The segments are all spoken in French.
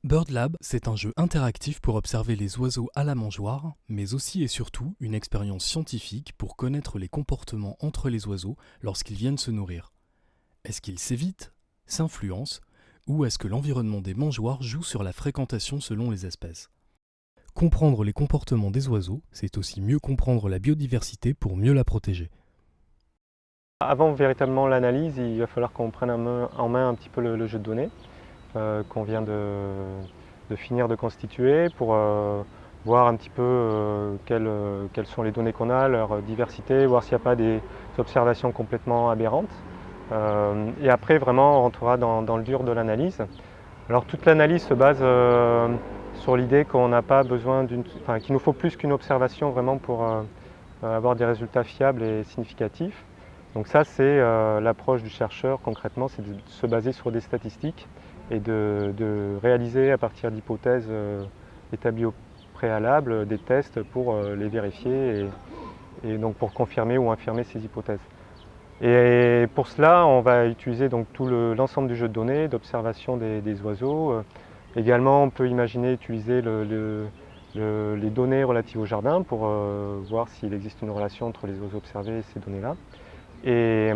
BirdLab, c'est un jeu interactif pour observer les oiseaux à la mangeoire, mais aussi et surtout une expérience scientifique pour connaître les comportements entre les oiseaux lorsqu'ils viennent se nourrir. Est-ce qu'ils s'évitent, s'influencent, ou est-ce que l'environnement des mangeoires joue sur la fréquentation selon les espèces? Comprendre les comportements des oiseaux, c'est aussi mieux comprendre la biodiversité pour mieux la protéger. Avant véritablement l'analyse, il va falloir qu'on prenne en main un petit peu le jeu de données qu'on vient de finir de constituer pour voir un petit peu quelles sont les données qu'on a, leur diversité, voir s'il n'y a pas des observations complètement aberrantes. Et après vraiment on rentrera dans le dur de l'analyse. Alors toute l'analyse se base sur l'idée qu'on n'a pas besoin qu'il nous faut plus qu'une observation vraiment pour avoir des résultats fiables et significatifs. Donc ça, c'est l'approche du chercheur concrètement, c'est de se baser sur des statistiques et de réaliser à partir d'hypothèses établies au préalable des tests pour les vérifier et donc pour confirmer ou infirmer ces hypothèses. Et pour cela, on va utiliser donc tout l'ensemble du jeu de données, d'observation des oiseaux. Également, on peut imaginer utiliser les données relatives au jardin pour voir s'il existe une relation entre les oiseaux observés et ces données-là. Et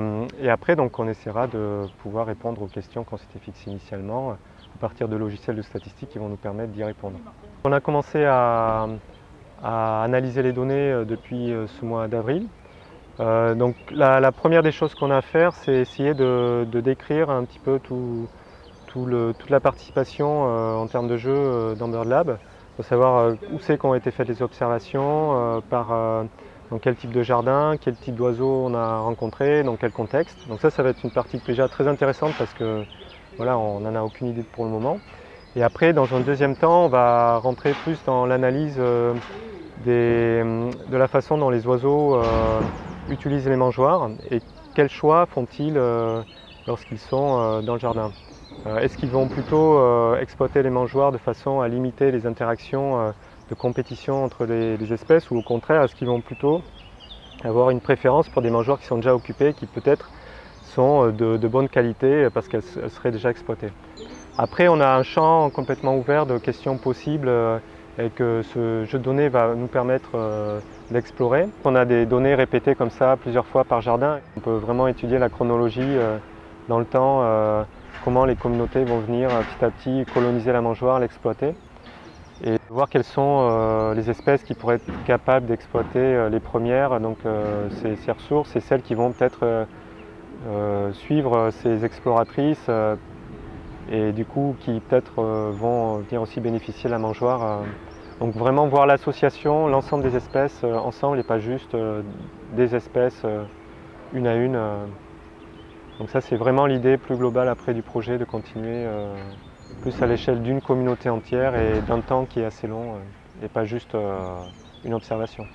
après, donc, on essaiera de pouvoir répondre aux questions qu'on s'était fixées initialement à partir de logiciels de statistiques qui vont nous permettre d'y répondre. On a commencé à analyser les données depuis ce mois d'avril. Donc la première des choses qu'on a à faire, c'est essayer de décrire un petit peu toute la participation en termes de jeu dans BirdLab. Il faut savoir où c'est qu'ont été faites les observations, dans quel type de jardin, quel type d'oiseaux on a rencontré, dans quel contexte. Donc ça va être une partie déjà très intéressante parce que voilà, on n'en a aucune idée pour le moment. Et après, dans un deuxième temps, on va rentrer plus dans l'analyse de la façon dont les oiseaux utilisent les mangeoires et quels choix font-ils lorsqu'ils sont dans le jardin. Est-ce qu'ils vont plutôt exploiter les mangeoires de façon à limiter les interactions de compétition entre les espèces ou au contraire, est-ce qu'ils vont plutôt avoir une préférence pour des mangeoires qui sont déjà occupées, qui peut-être sont de bonne qualité parce qu'elles seraient déjà exploitées. Après, on a un champ complètement ouvert de questions possibles et que ce jeu de données va nous permettre d'explorer. On a des données répétées comme ça plusieurs fois par jardin. On peut vraiment étudier la chronologie dans le temps, comment les communautés vont venir petit à petit coloniser la mangeoire, l'exploiter. Et voir quelles sont les espèces qui pourraient être capables d'exploiter les premières, donc ces ressources, et celles qui vont peut-être suivre ces exploratrices et du coup qui peut-être vont venir aussi bénéficier de la mangeoire. Donc vraiment voir l'association, l'ensemble des espèces ensemble et pas juste des espèces une à une. Donc ça c'est vraiment l'idée plus globale après du projet de continuer plus à l'échelle d'une communauté entière et d'un temps qui est assez long et pas juste une observation.